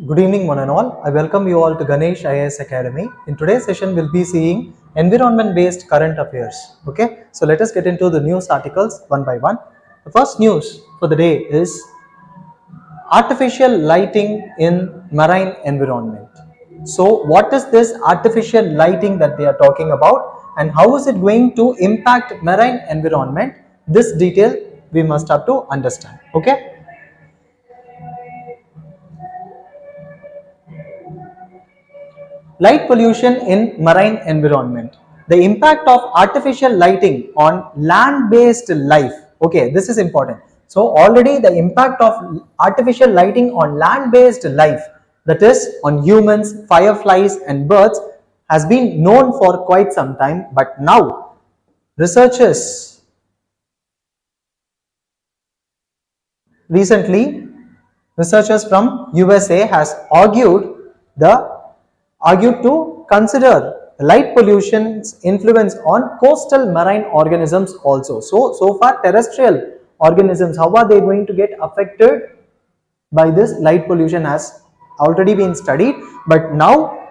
Good evening one and all. I welcome you all to Ganesh IAS Academy. In today's session, we'll be seeing environment-based current affairs. Okay, so let us get into the news articles one by one. The first news for the day is artificial lighting in marine environment. So what is this artificial lighting that they are talking about and how is it going to impact marine environment? This detail we must have to understand. Okay. Light pollution in marine environment. The impact of artificial lighting on land-based life. Okay, this is important. So already the impact of artificial lighting on land-based life, that is on humans, fireflies and birds, has been known for quite some time, but now recently researchers from USA has argued to consider light pollution's influence on coastal marine organisms also. So far terrestrial organisms, how are they going to get affected by this light pollution has already been studied, but now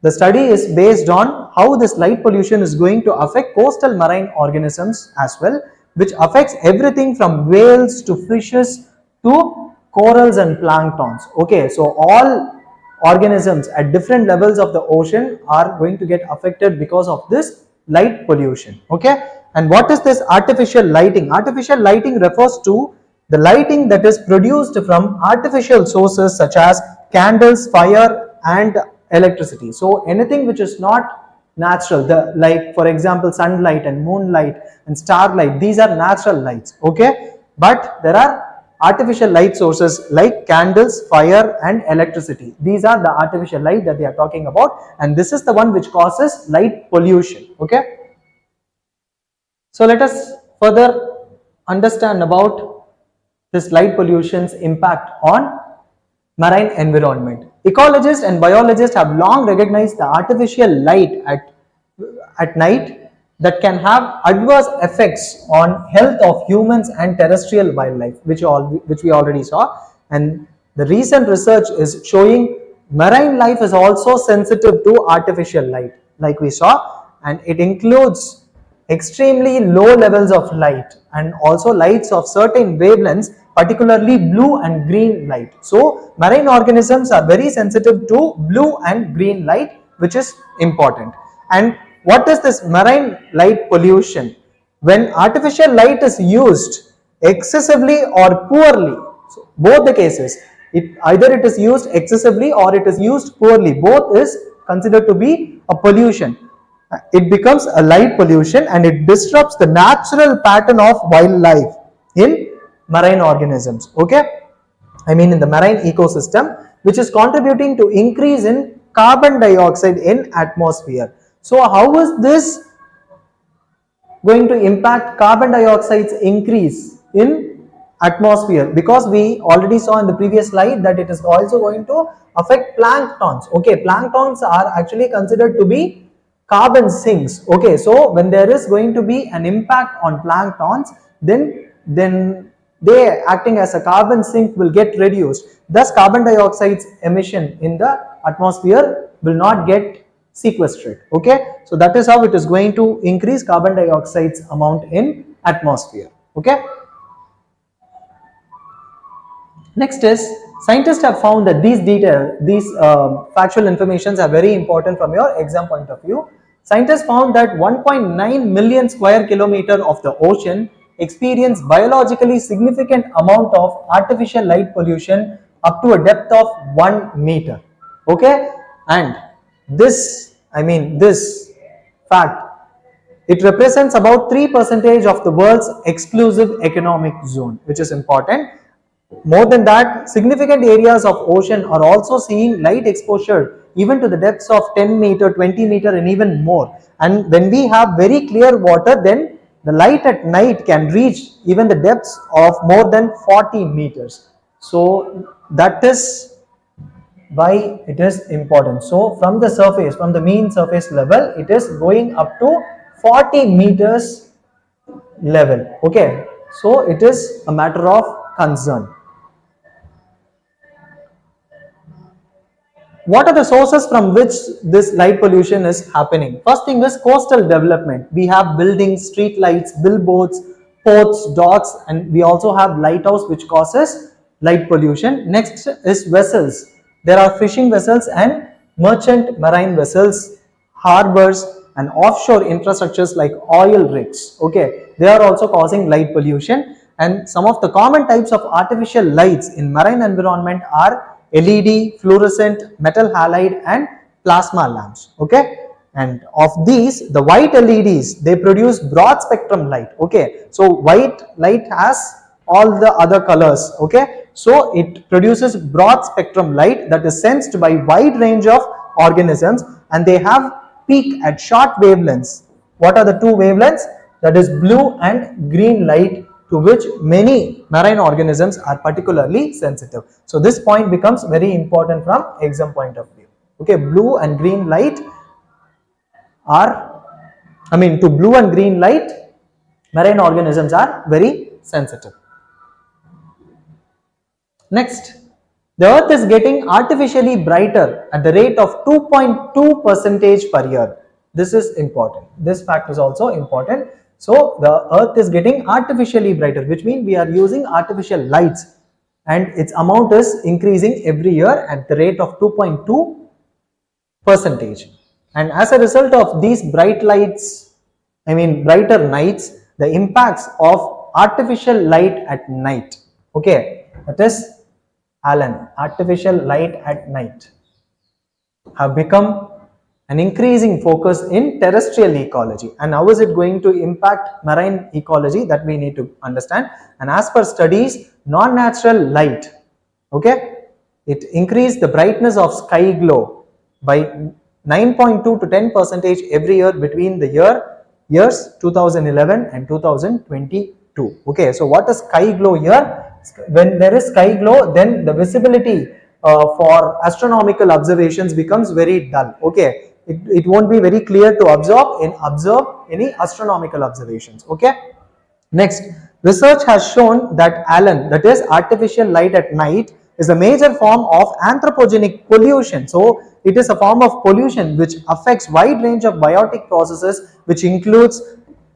the study is based on how this light pollution is going to affect coastal marine organisms as well, which affects everything from whales to fishes to corals and planktons. Okay, so all organisms at different levels of the ocean are going to get affected because of this light pollution. Okay, and what is this artificial lighting? Artificial lighting refers to the lighting that is produced from artificial sources such as candles, fire and electricity. So anything which is not natural, like for example sunlight and moonlight and starlight, these are natural lights. Okay, but there are artificial light sources like candles, fire and electricity. These are the artificial light that they are talking about, and this is the one which causes light pollution. Okay, so let us further understand about this light pollution's impact on marine environment. Ecologists and biologists have long recognized the artificial light at night that can have adverse effects on health of humans and terrestrial wildlife, which we already saw. And the recent research is showing marine life is also sensitive to artificial light, like we saw, and it includes extremely low levels of light and also lights of certain wavelengths, particularly blue and green light. So marine organisms are very sensitive to blue and green light, which is important. And what is this marine light pollution? When artificial light is used excessively or poorly, so both the cases, either it is used excessively or it is used poorly, both is considered to be a pollution. It becomes a light pollution and it disrupts the natural pattern of wildlife in marine organisms. Okay, I mean in the marine ecosystem, which is contributing to increase in carbon dioxide in atmosphere. So how is this going to impact carbon dioxide's increase in atmosphere? Because we already saw in the previous slide that it is also going to affect planktons. Okay, planktons are actually considered to be carbon sinks. Okay, so when there is going to be an impact on planktons, then they acting as a carbon sink will get reduced. Thus carbon dioxide's emission in the atmosphere will not get sequestrated. Okay, so that is how it is going to increase carbon dioxide's amount in atmosphere. Okay, next is scientists have found that these factual informations are very important from your exam point of view. Scientists found that 1.9 million square kilometer of the ocean experience biologically significant amount of artificial light pollution up to a depth of 1 meter. Okay, and this fact, it represents about 3% of the world's exclusive economic zone, which is important. More than that, significant areas of ocean are also seeing light exposure even to the depths of 10 meter, 20 meter and even more. And when we have very clear water, then the light at night can reach even the depths of more than 40 meters. So that is why it is important. So from the surface, from the mean surface level, it is going up to 40 meters level. Okay, so it is a matter of concern. What are the sources from which this light pollution is happening? First thing is coastal development. We have buildings, street lights, billboards, ports, docks, and we also have lighthouse which causes light pollution. Next is vessels. There are fishing vessels and merchant marine vessels, harbors, and offshore infrastructures like oil rigs. Okay, they are also causing light pollution. And some of the common types of artificial lights in marine environment are LED, fluorescent, metal halide, and plasma lamps. Okay, and of these, the white LEDs, they produce broad spectrum light. Okay, so white light has all the other colors. Okay, so it produces broad spectrum light that is sensed by wide range of organisms, and they have peak at short wavelengths. What are the two wavelengths? That is blue and green light, to which many marine organisms are particularly sensitive. So this point becomes very important from exam point of view. Okay, blue and green light are, to blue and green light, marine organisms are very sensitive. Next, the earth is getting artificially brighter at the rate of 2.2% per year. This is important. This fact is also important. So the earth is getting artificially brighter, which means we are using artificial lights, and its amount is increasing every year at the rate of 2.2%. And as a result of these bright lights, brighter nights, the impacts of artificial light at night, okay, that is artificial light at night, have become an increasing focus in terrestrial ecology. And how is it going to impact marine ecology? That we need to understand. And as per studies, non-natural light, okay, it increased the brightness of sky glow by 9.2 to 10% every year between the years 2011 and 2022. Okay, so what is sky glow here? When there is sky glow, then the visibility for astronomical observations becomes very dull. Okay, it won't be very clear to observe any astronomical observations. Okay, next, research has shown that that is artificial light at night, is a major form of anthropogenic pollution. So it is a form of pollution which affects wide range of biotic processes, which includes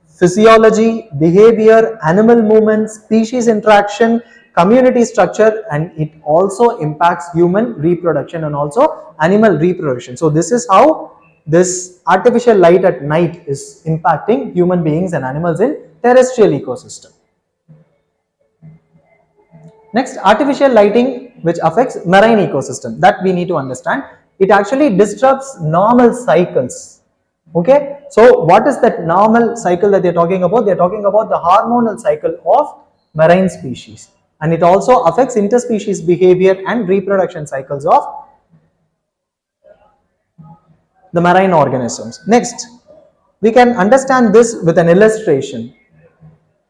physiology, behavior, animal movements, species interaction, community structure, and it also impacts human reproduction and also animal reproduction. So this is how this artificial light at night is impacting human beings and animals in terrestrial ecosystem. Next, artificial lighting which affects marine ecosystem, that we need to understand. It actually disrupts normal cycles. Okay, so what is that normal cycle that they are talking about? They are talking about the hormonal cycle of marine species, and it also affects interspecies behavior and reproduction cycles of the marine organisms. Next, we can understand this with an illustration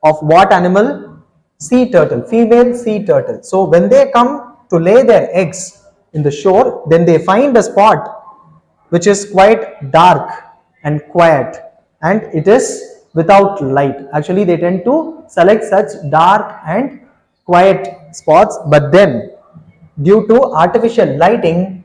of what animal? Sea turtle, female sea turtle. So when they come to lay their eggs in the shore, then they find a spot which is quite dark and quiet, and it is without light. Actually, they tend to select such dark and quiet spots, but then due to artificial lighting,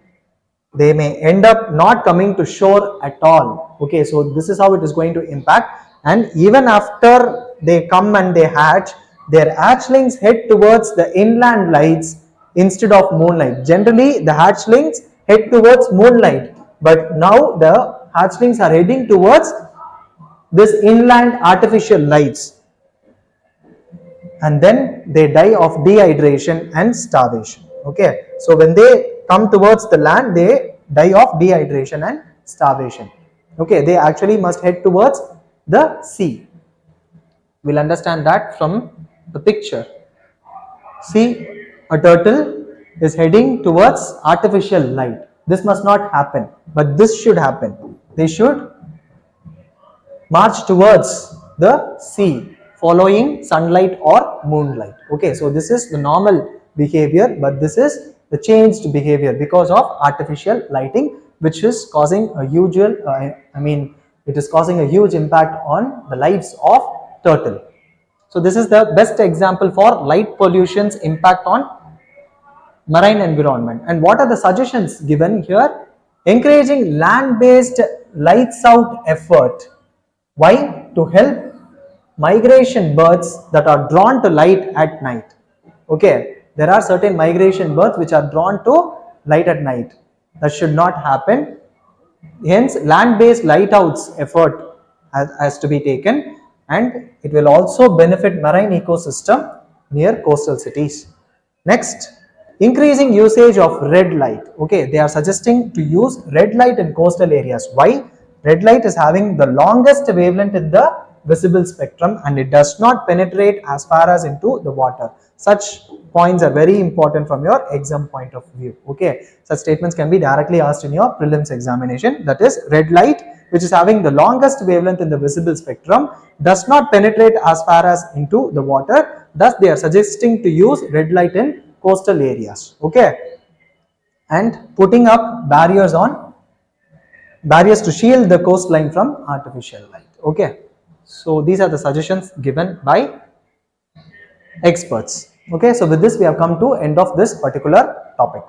they may end up not coming to shore at all. Okay, so this is how it is going to impact. And even after they come and they hatch, their hatchlings head towards the inland lights instead of moonlight. Generally, the hatchlings head towards moonlight, but now the hatchlings are heading towards this inland artificial lights, and then they die of dehydration and starvation. Okay, so when they come towards the land, they die of dehydration and starvation. Okay, they actually must head towards the sea. We'll understand that from the picture. See, a turtle is heading towards artificial light. This must not happen, but this should happen. They should march towards the sea following sunlight or moonlight. Okay, so this is the normal behavior, but this is the changed behavior because of artificial lighting, which is causing a huge it is causing a huge impact on the lives of turtle. So this is the best example for light pollution's impact on marine environment. And what are the suggestions given here? Encouraging land-based lights out effort. Why? To help migration birds that are drawn to light at night. Okay, there are certain migration birds which are drawn to light at night. That should not happen. Hence, land-based lightouts effort has to be taken, and it will also benefit marine ecosystem near coastal cities. Next, increasing usage of red light. Okay, they are suggesting to use red light in coastal areas. Why? Red light is having the longest wavelength in the visible spectrum and it does not penetrate as far as into the water. Such points are very important from your exam point of view. Okay, such statements can be directly asked in your prelims examination. That is, red light, which is having the longest wavelength in the visible spectrum, does not penetrate as far as into the water. Thus, they are suggesting to use red light in coastal areas. Okay, and putting up barriers to shield the coastline from artificial light. Okay, so these are the suggestions given by experts. Okay, so with this we have come to end of this particular topic.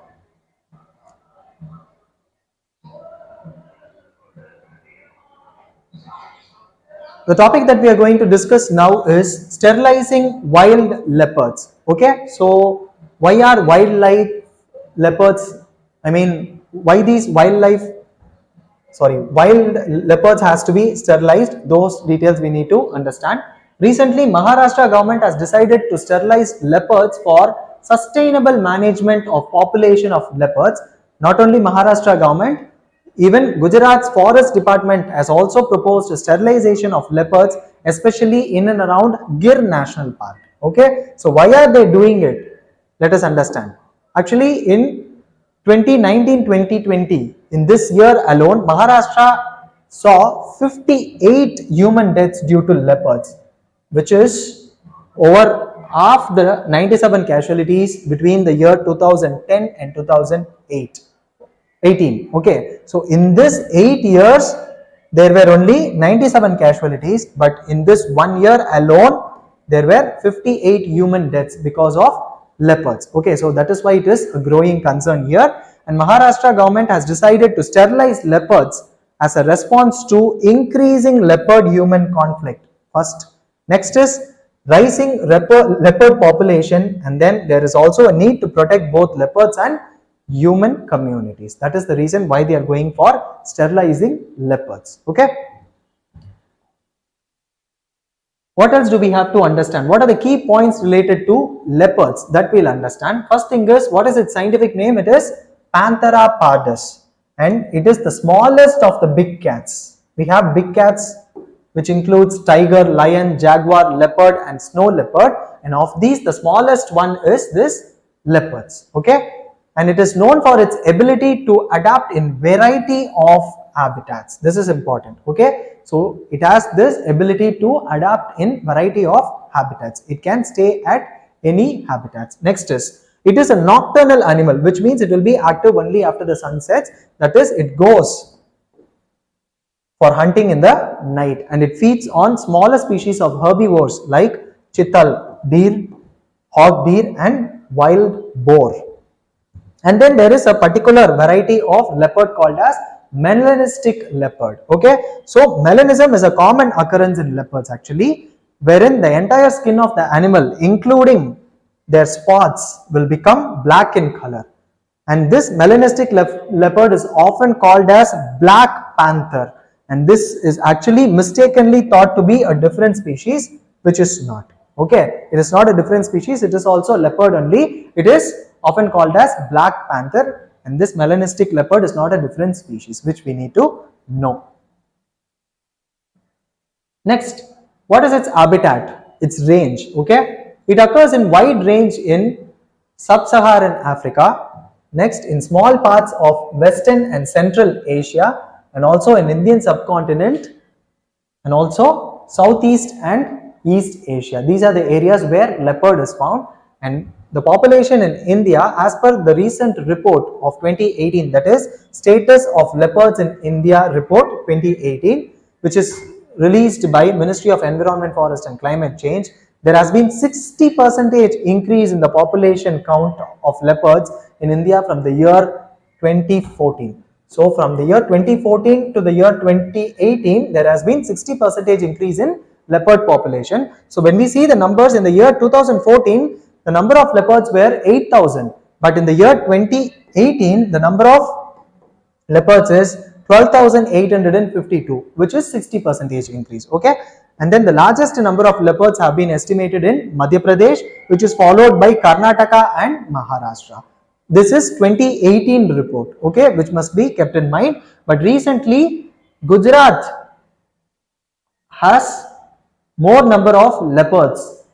The topic that we are going to discuss now is sterilizing wild leopards. Okay, so why are wildlife leopards, why these wild leopards has to be sterilized? Those details we need to understand. Recently, Maharashtra government has decided to sterilize leopards for sustainable management of population of leopards. Not only Maharashtra government, even Gujarat's forest department has also proposed a sterilization of leopards, especially in and around Gir National Park. Okay, so why are they doing it? Let us understand. Actually, in 2019-2020, in this year alone, Maharashtra saw 58 human deaths due to leopards, which is over half the 97 casualties between the year 2010 and 2018. Okay, so in this 8 years, there were only 97 casualties, but in this 1 year alone, there were 58 human deaths because of leopards. Okay, so that is why it is a growing concern here, and Maharashtra government has decided to sterilize leopards as a response to increasing leopard-human conflict. First. Next is rising leopard population, and then there is also a need to protect both leopards and human communities. That is the reason why they are going for sterilizing leopards. Okay. What else do we have to understand? What are the key points related to leopards that we'll understand? First thing is, what is its scientific name? It is Panthera pardus, and it is the smallest of the big cats. We have big cats, which includes tiger, lion, jaguar, leopard and snow leopard, and of these the smallest one is this leopards. Okay, and it is known for its ability to adapt in variety of habitats. This is important. Okay, so it has this ability to adapt in variety of habitats. It can stay at any habitats. Next is, it is a nocturnal animal, which means it will be active only after the sun sets. That is, it goes for hunting in the night, and it feeds on smaller species of herbivores like chital, deer, hog deer and wild boar. And then there is a particular variety of leopard called as melanistic leopard. Okay, so melanism is a common occurrence in leopards actually, wherein the entire skin of the animal, including their spots, will become black in color. And this melanistic leopard is often called as black panther. And this is actually mistakenly thought to be a different species, which is not. Okay, it is not a different species, it is also leopard only. It is often called as black panther, and this melanistic leopard is not a different species, which we need to know. Next, what is its habitat? Its range. Okay, it occurs in wide range in sub-Saharan Africa, next in small parts of Western and Central Asia, and also in Indian subcontinent, and also Southeast and East Asia. These are the areas where leopard is found, and the population in India, as per the recent report of 2018, that is Status of Leopards in India report 2018, which is released by Ministry of Environment, Forest and Climate Change, there has been 60% increase in the population count of leopards in India from the year 2014. So from the year 2014 to the year 2018, there has been 60% increase in leopard population. So when we see the numbers in the year 2014, the number of leopards were 8,000, but in the year 2018, the number of leopards is 12,852, which is 60% increase. Okay, and then the largest number of leopards have been estimated in Madhya Pradesh, which is followed by Karnataka and Maharashtra. This is 2018 report, okay, which must be kept in mind. But recently, Gujarat has more number of leopards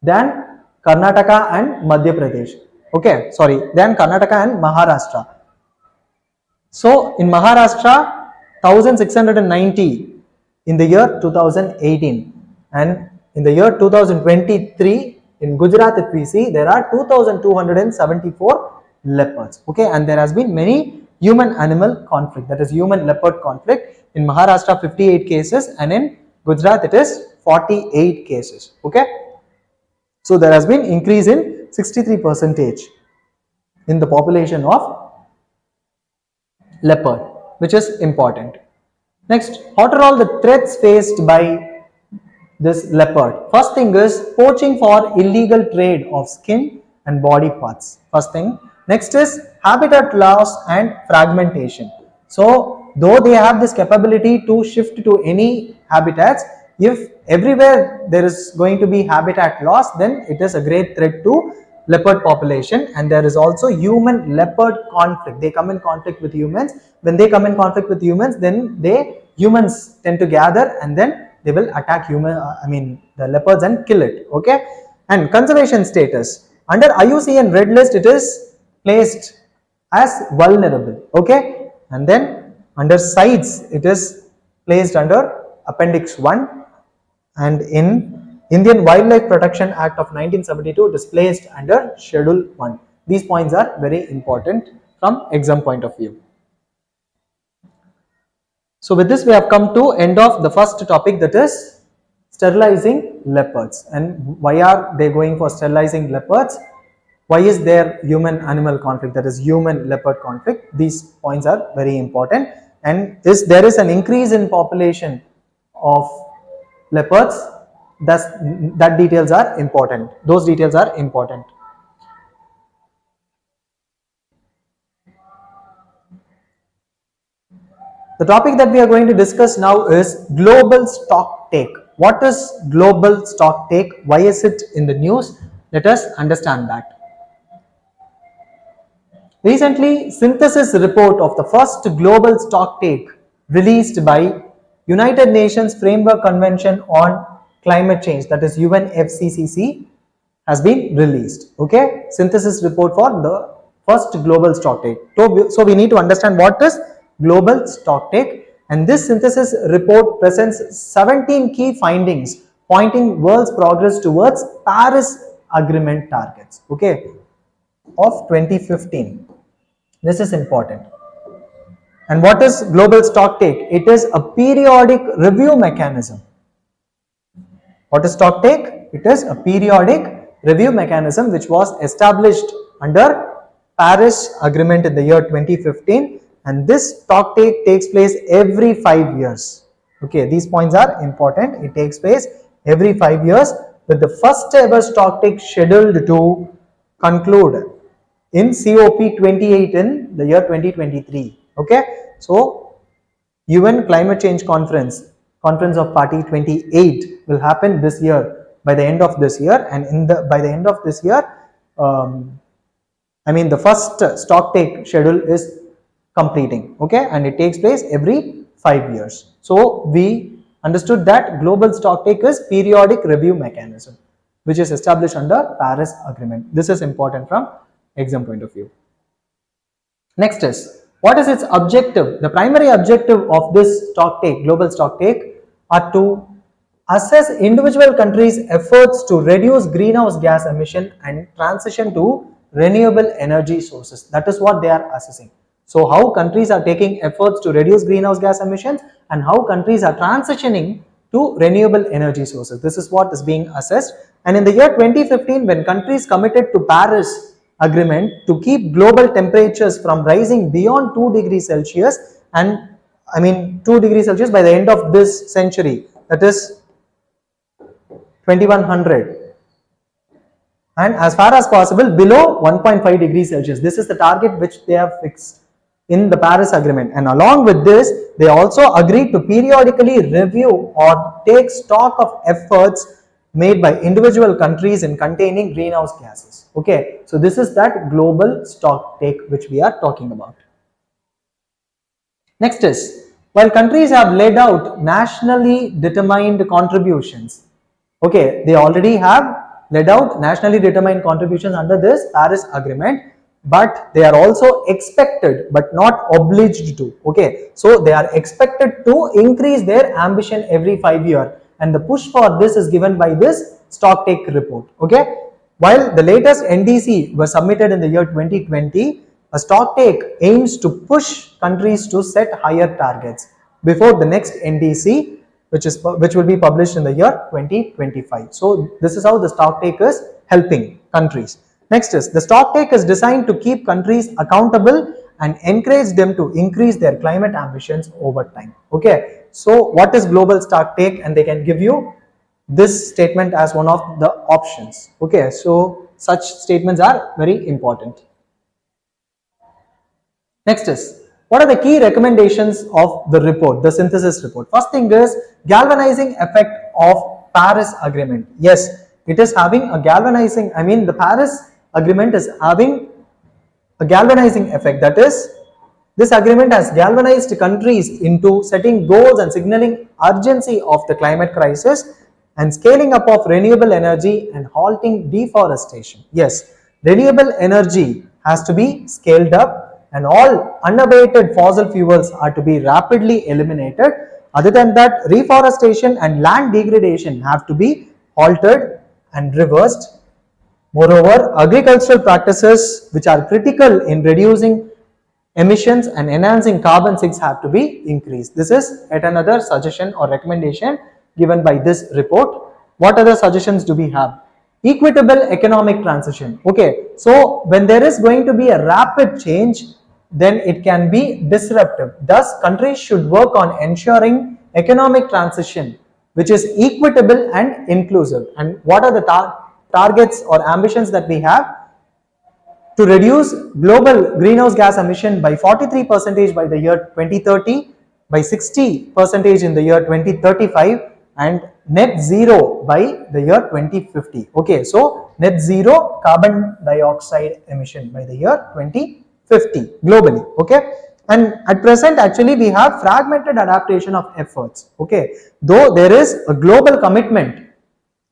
than Karnataka and Madhya Pradesh. Okay, sorry, than Karnataka and Maharashtra. So in Maharashtra, 1690 in the year 2018, and in the year 2023 in Gujarat, if we see, there are 2274 leopards. Okay, and there has been many human animal conflict, that is human leopard conflict. In Maharashtra 58 cases, and in Gujarat it is 48 cases. Okay, so there has been increase in 63% in the population of leopard, which is important. Next, what are all the threats faced by this leopard? First thing is poaching for illegal trade of skin and body parts. First thing. Next is habitat loss and fragmentation. So though they have this capability to shift to any habitats, if everywhere there is going to be habitat loss, then it is a great threat to leopard population. And there is also human leopard conflict. They come in conflict with humans. When they come in conflict with humans, then humans tend to gather and then they will attack the leopards and kill it. Okay, and conservation status, under IUCN Red List it is placed as vulnerable. Okay, and then under CITES it is placed under Appendix 1, and in Indian Wildlife Protection Act of 1972 it is placed under Schedule 1. These points are very important from exam point of view. So with this we have come to end of the first topic, that is sterilizing leopards. And why are they going for sterilizing leopards? Why is there human animal conflict, that is human leopard conflict? These points are very important. And there is an increase in population of leopards, that details are important. Those details are important. The topic that we are going to discuss now is global stocktake. What is global stocktake? Why is it in the news? Let us understand that. Recently, synthesis report of the first global stocktake released by United Nations Framework Convention on Climate Change, that is UNFCCC, has been released. Okay, synthesis report for the first global stocktake. So we need to understand what is global stocktake, and this synthesis report presents 17 key findings pointing world's progress towards Paris Agreement targets, okay, of 2015. This is important. And what is global stocktake? It is a periodic review mechanism. What is stocktake? It is a periodic review mechanism which was established under Paris Agreement in the year 2015, and this stocktake takes place every 5 years. Okay, these points are important. It takes place every 5 years, with the first ever stocktake scheduled to conclude in COP28 in the year 2023. Okay, so UN Climate Change Conference of Party 28 will happen this year, by the end of this year, and by the end of this year, the first stocktake schedule is completing. Okay, and it takes place every 5 years. So we understood that global stocktake is periodic review mechanism which is established under Paris Agreement. This is important from exam point of view. Next is, what is its objective? The primary objective of this stocktake, global stocktake, are to assess individual countries' efforts to reduce greenhouse gas emission and transition to renewable energy sources. That is what they are assessing. So how countries are taking efforts to reduce greenhouse gas emissions and how countries are transitioning to renewable energy sources. This is what is being assessed, And in the year 2015, when countries committed to Paris Agreement to keep global temperatures from rising beyond 2 degrees Celsius, and 2 degrees Celsius by the end of this century, that is 2100, and as far as possible below 1.5 degrees Celsius. This is the target which they have fixed in the Paris Agreement. And along with this, they also agreed to periodically review or take stock of efforts made by individual countries in containing greenhouse gases. Okay, so this is that global stock take which we are talking about. Next is, while countries have laid out nationally determined contributions, okay, they already have laid out nationally determined contributions under this Paris Agreement, but they are also expected but not obliged to. Okay, so they are expected to increase their ambition every 5 years, and the push for this is given by this Stocktake report. Okay, while the latest NDC was submitted in the year 2020, a Stocktake aims to push countries to set higher targets before the next NDC, which will be published in the year 2025. So this is how the Stocktake is helping countries. Next is, the Stocktake is designed to keep countries accountable and encourage them to increase their climate ambitions over time. Okay, so what is global Stocktake? And they can give you this statement as one of the options. Okay, so such statements are very important. Next is, what are the key recommendations of the report, the synthesis report? First thing is galvanizing effect of Paris Agreement. Yes, it is having a galvanizing, the Paris Agreement is having a galvanizing effect. That is, this agreement has galvanized countries into setting goals and signaling urgency of the climate crisis and scaling up of renewable energy and halting deforestation. Yes, renewable energy has to be scaled up and all unabated fossil fuels are to be rapidly eliminated. Other than that, reforestation and land degradation have to be halted and reversed. Moreover, agricultural practices which are critical in reducing emissions and enhancing carbon sinks have to be increased. This is yet another suggestion or recommendation given by this report. What other suggestions do we have? Equitable economic transition. Okay, so when there is going to be a rapid change, then it can be disruptive. Thus, countries should work on ensuring economic transition which is equitable and inclusive. And what are the targets or ambitions that we have? To reduce global greenhouse gas emission by 43% by the year 2030, by 60% in the year 2035, and net zero by the year 2050. Okay, so net zero carbon dioxide emission by the year 2050 globally. Okay, and at present actually we have fragmented adaptation of efforts. Okay, though there is a global commitment,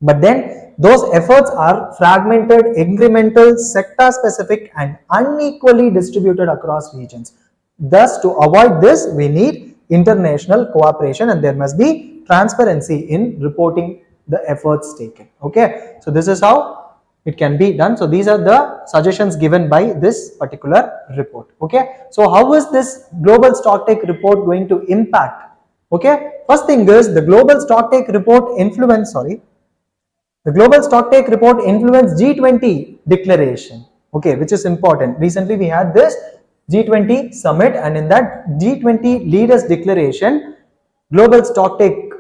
but then those efforts are fragmented, incremental, sector specific and unequally distributed across regions. Thus, to avoid this, we need international cooperation and there must be transparency in reporting the efforts taken. Okay, so this is how it can be done. So these are the suggestions given by this particular report. Okay, so how is this global Stocktake report going to impact? Okay, first thing is the global Stocktake report the global Stocktake report influenced G20 declaration, okay, which is important. Recently we had this G20 summit and in that G20 leaders declaration, global Stocktake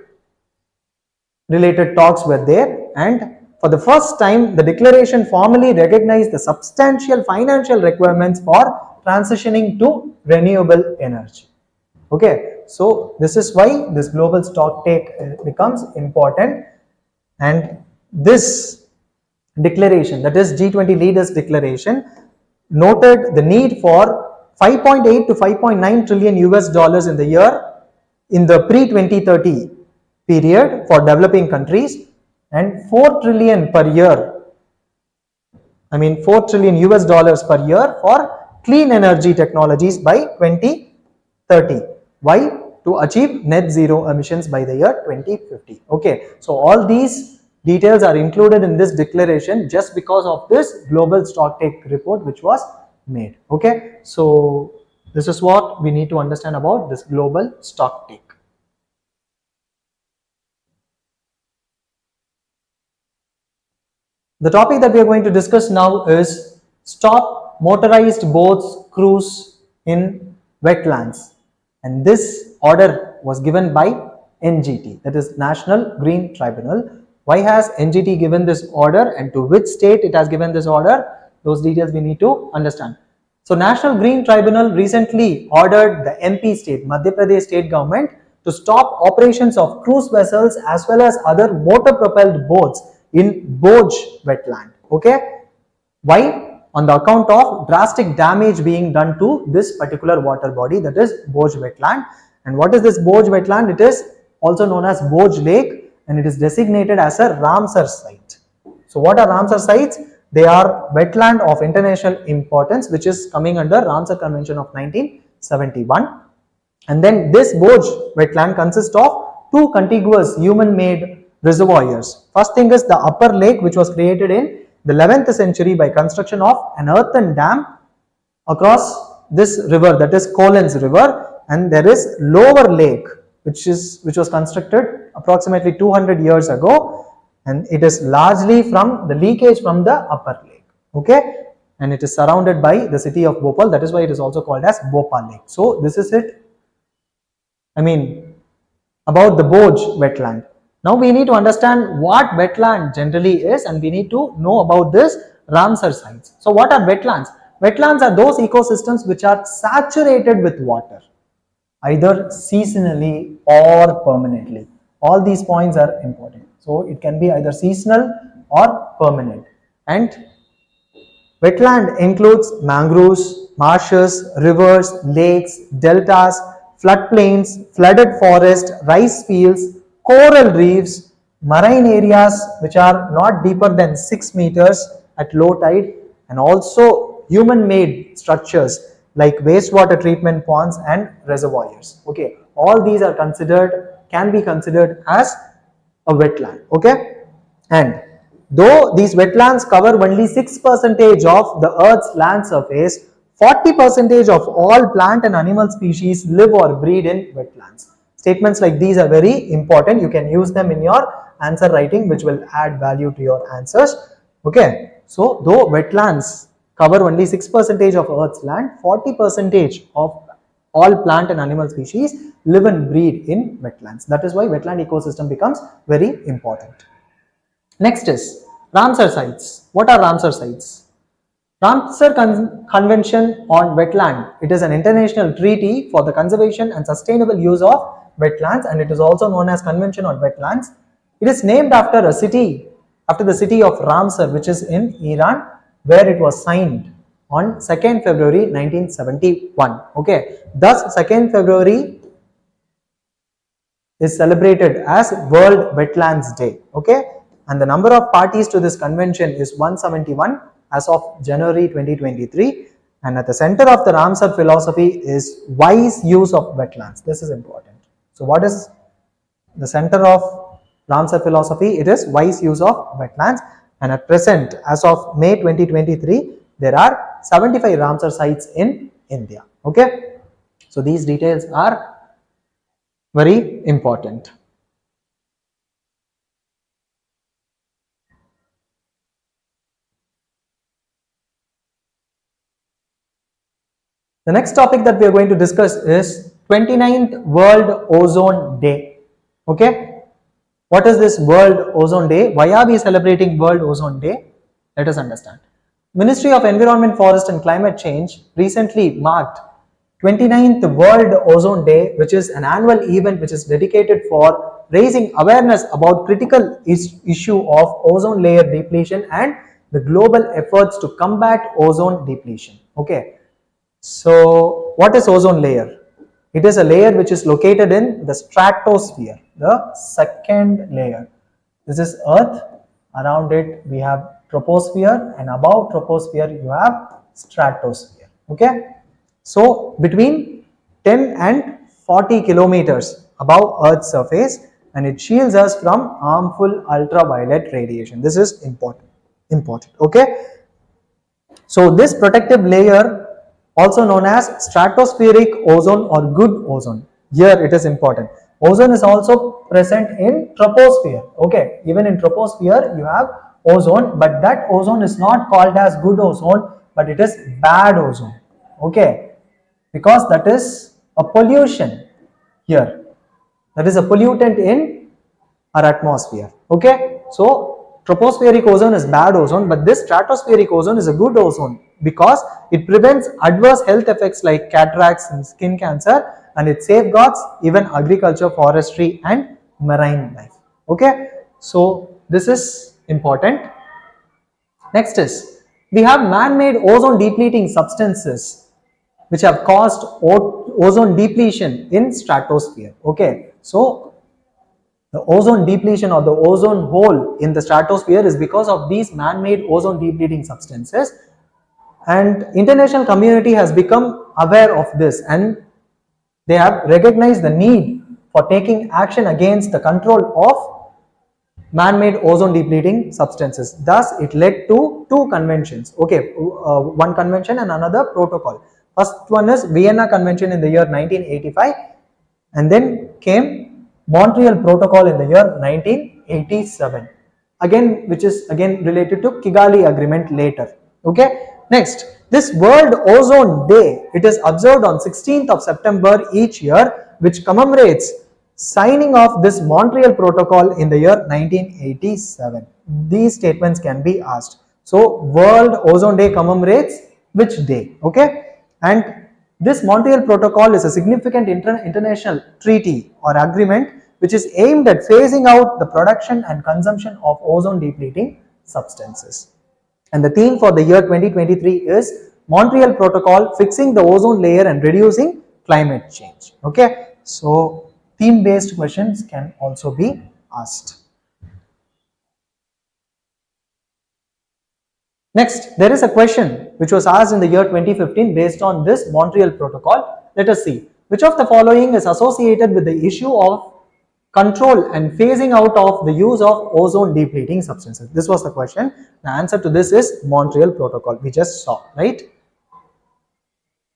related talks were there, and for the first time the declaration formally recognized the substantial financial requirements for transitioning to renewable energy. Okay, so this is why this global Stocktake becomes important, and this declaration, that is G20 leaders declaration, noted the need for 5.8 to 5.9 trillion US dollars in the pre-2030 period for developing countries and 4 trillion per year, 4 trillion US dollars per year for clean energy technologies by 2030. Why? To achieve net zero emissions by the year 2050. Okay, so all these details are included in this declaration just because of this global Stocktake report which was made. Okay, so this is what we need to understand about this global Stocktake. The topic that we are going to discuss now is stop motorized boats cruise in wetlands, and this order was given by NGT, that is National Green Tribunal. Why has NGT given this order and to which state it has given this order? Those details we need to understand. So National Green Tribunal recently ordered the MP state, Madhya Pradesh state government, to stop operations of cruise vessels as well as other motor propelled boats in Boj wetland. Okay, why? On the account of drastic damage being done to this particular water body, that is Boj wetland. And what is this Boj wetland? It is also known as Boj Lake, and it is designated as a Ramsar site. So what are Ramsar sites? They are wetland of international importance which is coming under Ramsar Convention of 1971. And then this Boj wetland consists of two contiguous human-made reservoirs. First thing is the upper lake, which was created in the 11th century by construction of an earthen dam across this river, that is Kolens river, and there is lower lake which was constructed approximately 200 years ago, and it is largely from the leakage from the upper lake. Okay, and it is surrounded by the city of Bhopal, that is why it is also called as Bhopal Lake. So this is it, about the Boj wetland. Now we need to understand what wetland generally is, and we need to know about this Ramsar sites. So what are wetlands? Wetlands are those ecosystems which are saturated with water, either seasonally or permanently. All these points are important. So it can be either seasonal or permanent. And wetland includes mangroves, marshes, rivers, lakes, deltas, floodplains, flooded forest, rice fields, coral reefs, marine areas which are not deeper than 6 meters at low tide, and also human-made structures like wastewater treatment ponds and reservoirs. Okay, all these are can be considered as a wetland. Okay, and though these wetlands cover only 6% of the Earth's land surface, 40% of all plant and animal species live or breed in wetlands. Statements like these are very important. You can use them in your answer writing, which will add value to your answers. Okay, so though wetlands cover only 6% of Earth's land, 40% of all plant and animal species live and breed in wetlands. That is why wetland ecosystem becomes very important. Next is Ramsar sites. What are Ramsar sites? Ramsar Convention on Wetland. It is an international treaty for the conservation and sustainable use of wetlands, and it is also known as Convention on Wetlands. It is named after the city of Ramsar, which is in Iran, where it was signed on 2nd February 1971. Okay, thus 2nd February is celebrated as World Wetlands Day. Okay, and the number of parties to this convention is 171 as of January 2023, and at the center of the Ramsar philosophy is wise use of wetlands. This is important. So what is the center of Ramsar philosophy? It is wise use of wetlands, and at present, as of May 2023, there are 75 Ramsar sites in India. Okay, so these details are very important. The next topic that we are going to discuss is 29th World Ozone Day. Okay, what is this World Ozone Day? Why are we celebrating World Ozone Day? Let us understand. Ministry of Environment, Forest and Climate Change recently marked 29th World Ozone Day, which is an annual event which is dedicated for raising awareness about critical issue of ozone layer depletion and the global efforts to combat ozone depletion. Okay, so what is ozone layer? It is a layer which is located in the stratosphere, the second layer. This is Earth. Around it we have troposphere, and above troposphere you have stratosphere. Okay, so between 10 and 40 kilometers above Earth's surface, and it shields us from harmful ultraviolet radiation. This is important. Okay, so this protective layer, also known as stratospheric ozone or good ozone, here it is important. Ozone is also present in troposphere. Okay, even in troposphere you have ozone, but that ozone is not called as good ozone, but it is bad ozone. Okay, because that is a pollution here. That is a pollutant in our atmosphere. Okay, so tropospheric ozone is bad ozone, but this stratospheric ozone is a good ozone because it prevents adverse health effects like cataracts and skin cancer, and it safeguards even agriculture, forestry and marine life. Okay, so this is important. Next is, we have man-made ozone depleting substances which have caused ozone depletion in stratosphere. Okay, so the ozone depletion or the ozone hole in the stratosphere is because of these man-made ozone depleting substances, and international community has become aware of this and they have recognized the need for taking action against the control of man-made ozone depleting substances. Thus, it led to two conventions. Okay, one convention and another protocol. First one is Vienna Convention in the year 1985, and then came Montreal Protocol in the year 1987. Again, which is again related to Kigali Agreement later. Okay. Next, this World Ozone Day, it is observed on 16th of September each year, which commemorates signing of this Montreal Protocol in the year 1987. These statements can be asked. So, World Ozone Day commemorates which day? Okay, and this Montreal Protocol is a significant international treaty or agreement which is aimed at phasing out the production and consumption of ozone depleting substances. And the theme for the year 2023 is Montreal Protocol, fixing the ozone layer and reducing climate change. Okay, so theme based questions can also be asked. Next, there is a question which was asked in the year 2015 based on this Montreal Protocol. Let us see, which of the following is associated with the issue of control and phasing out of the use of ozone depleting substances? This was the question. The answer to this is Montreal Protocol. We just saw, right?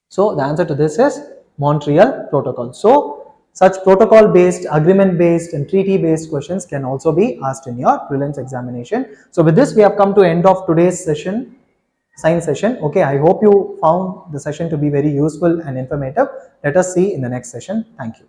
So the answer to this is Montreal Protocol. So such protocol based, agreement based and treaty based questions can also be asked in your prelims examination. So with this we have come to end of today's session, science session. Okay, I hope you found the session to be very useful and informative. Let us see in the next session. Thank you.